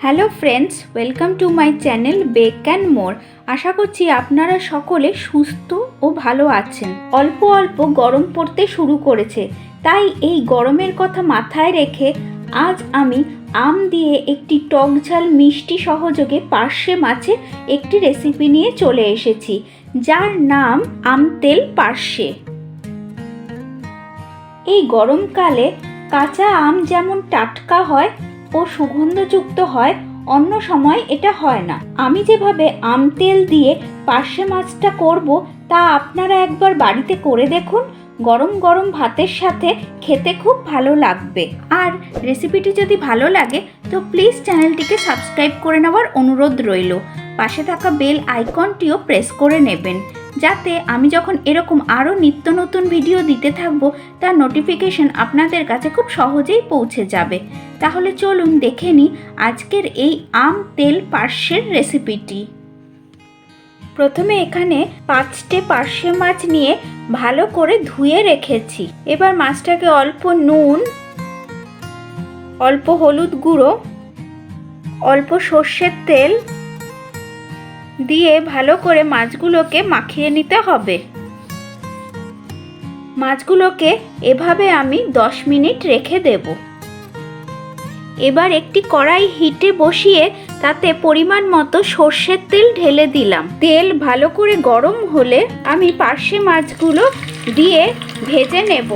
Hello friends, welcome to my channel bake and more. আশা করছি আপনারা সকলে সুস্থ ও ভালো আছেন। অল্প অল্প গরম পড়তে শুরু করেছে, তাই এই গরমের কথা মাথায় রেখে আজ আমি আম দিয়ে একটি টক ঝাল মিষ্টি সহযোগে পার্শে মাছের একটি রেসিপি নিয়ে চলে এসেছি, যার নাম আম তেল পার্শে। এই গরমকালে কাঁচা আম যেমন টাটকা হয় ও সুগন্ধযুক্ত হয়, অন্য সময় এটা হয় না। আমি যেভাবে আম তেল দিয়ে পার্শে মাছটা করব তা আপনারা একবার বাড়িতে করে দেখুন। গরম গরম ভাতের সাথে খেতে খুব ভালো লাগবে। আর রেসিপিটি যদি ভালো লাগে তো প্লিজ চ্যানেলটিকে সাবস্ক্রাইব করে নেওয়ার অনুরোধ রইল। পাশে থাকা বেল আইকনটিও প্রেস করে নেবেন, যাতে আমি যখন এরকম আরও নিত্য নতুন ভিডিও দিতে থাকবো তার নোটিফিকেশন আপনাদের কাছে খুব সহজেই পৌঁছে যাবে। তাহলে চলুন দেখে নিই আজকের এই আম তেল পার্শের রেসিপিটি। প্রথমে এখানে 5টে পার্শে মাছ নিয়ে ভালো করে ধুয়ে রেখেছি। এবার মাছটাকে অল্প নুন, অল্প হলুদ গুঁড়ো, অল্প সর্ষের তেল দিয়ে ভালো করে মাছগুলোকে মাখিয়ে নিতে হবে। মাছগুলোকে এভাবে আমি 10 মিনিট রেখে দেব। এবার একটি কড়াই হিটে বসিয়ে তাতে পরিমাণ মতো সর্ষের তেল ঢেলে দিলাম। তেল ভালো করে গরম হলে আমি পার্শে মাছগুলো দিয়ে ভেজে নেব।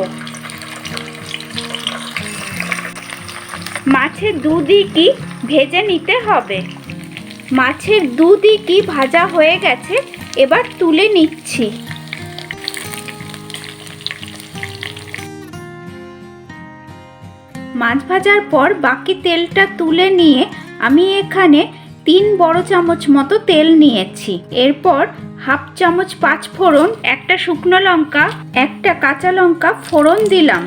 মাছের দুদিকই ভেজে নিতে হবে। মাছের দুদিকই ভাজা হয়ে গেছে, এবার তুলে নিচ্ছি। মাছ ভাজার পর বাকি তেলটা তুলে নিয়ে আমি এখানে 3 বড় চামচ মতো তেল নিয়েছি। এরপর হাফ চামচ 5 ফোড়ন, একটা শুকনো লঙ্কা, একটা কাঁচা লঙ্কা ফোড়ন দিলাম।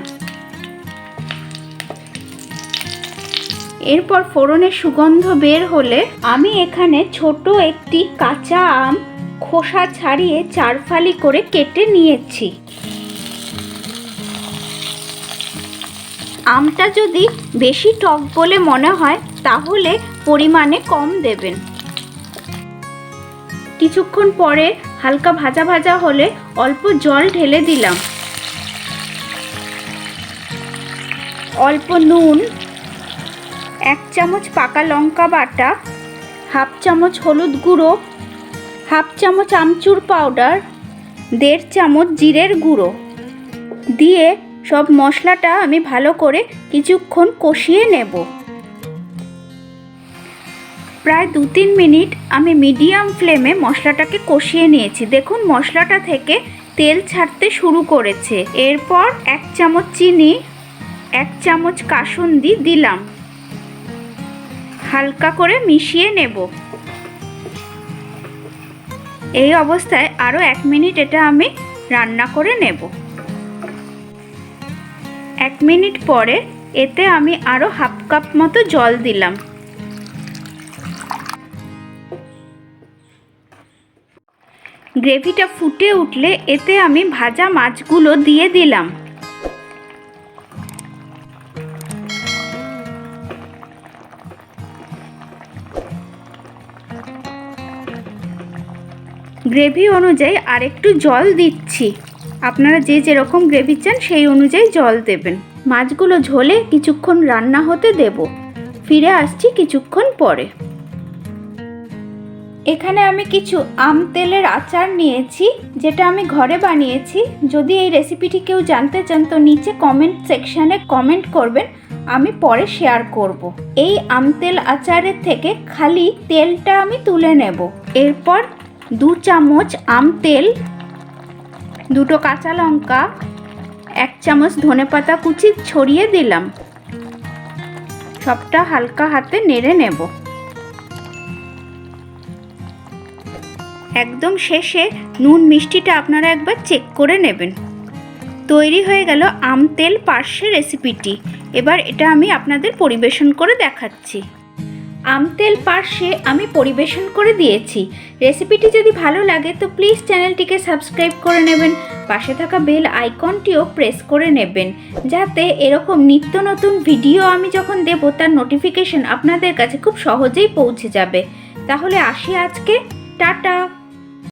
এরপর ফোড়নের সুগন্ধ বের হলে আমি এখানে ছোট একটি কাঁচা আম খোসা ছাড়িয়ে 4 ফালি করে কেটে নিয়েছি। আমটা যদি বেশি টক বলে মনে হয় তাহলে পরিমাণে কম দেবেন। কিছুক্ষণ পরে হালকা ভাজা ভাজা হলে অল্প জল ঢেলে দিলাম। অল্প নুন, 1 চামচ পাকা লঙ্কা বাটা, হাফ চামচ হলুদ গুঁড়ো, হাফ চামচ আমচুর পাউডার, 1.5 চামচ জিরের গুঁড়ো দিয়ে সব মশলাটা আমি ভালো করে কিছুক্ষণ কষিয়ে নেব। প্রায় 2-3 মিনিট আমি মিডিয়াম ফ্লেমে মশলাটাকে কষিয়ে নিয়েছি। দেখুন মশলাটা থেকে তেল ছাড়তে শুরু করেছে। এরপর 1 চামচ চিনি, 1 চামচ কাসুন্দি দিলাম। হালকা করে মিশিয়ে নেব। এই অবস্থায় আরও 1 মিনিট এটা আমি রান্না করে নেব। 1 মিনিট পরে এতে আমি আরও হাফ কাপ মতো জল দিলাম। গ্রেভিটা ফুটে উঠলে এতে আমি ভাজা মাছগুলো দিয়ে দিলাম। গ্রেভি অনুযায়ী আরেকটু জল দিচ্ছি। আপনারা যে যেরকম গ্রেভি চান সেই অনুযায়ী জল দেবেন। মাছগুলো ঝোলে কিছুক্ষণ রান্না হতে দেব। ফিরে আসছি কিছুক্ষণ পরে। এখানে আমি কিছু আম তেলের আচার নিয়েছি, যেটা আমি ঘরে বানিয়েছি। যদি এই রেসিপিটি কেউ জানতে চান তো নিচে কমেন্ট সেকশানে কমেন্ট করবেন, আমি পরে শেয়ার করব। এই আম তেল আচারের থেকে খালি তেলটা আমি তুলে নেব। এরপর 2 চামচ আম তেল, 2টো কাঁচা লঙ্কা, 1 চামচ ধনেপাতা কুচি ছড়িয়ে দিলাম। সবটা হালকা হাতে নেড়ে নেব। একদম শেষে নুন মিষ্টিটা আপনারা একবার চেক করে নেবেন। তৈরি হয়ে গেল আম তেল পার্শে রেসিপিটি। এবার এটা আমি আপনাদের পরিবেশন করে দেখাচ্ছি। আমতেল পার্শে আমি পরিবেশন করে দিয়েছি। রেসিপিটি যদি ভালো লাগে তো প্লিজ চ্যানেলটিকে সাবস্ক্রাইব করে নেবেন, পাশে থাকা বেল আইকনটিও প্রেস করে নেবেন, যাতে এরকম নিত্য নতুন ভিডিও আমি যখন দেব তার নোটিফিকেশন আপনাদের কাছে খুব সহজেই পৌঁছে যাবে। তাহলে আসি আজকে, টাটা।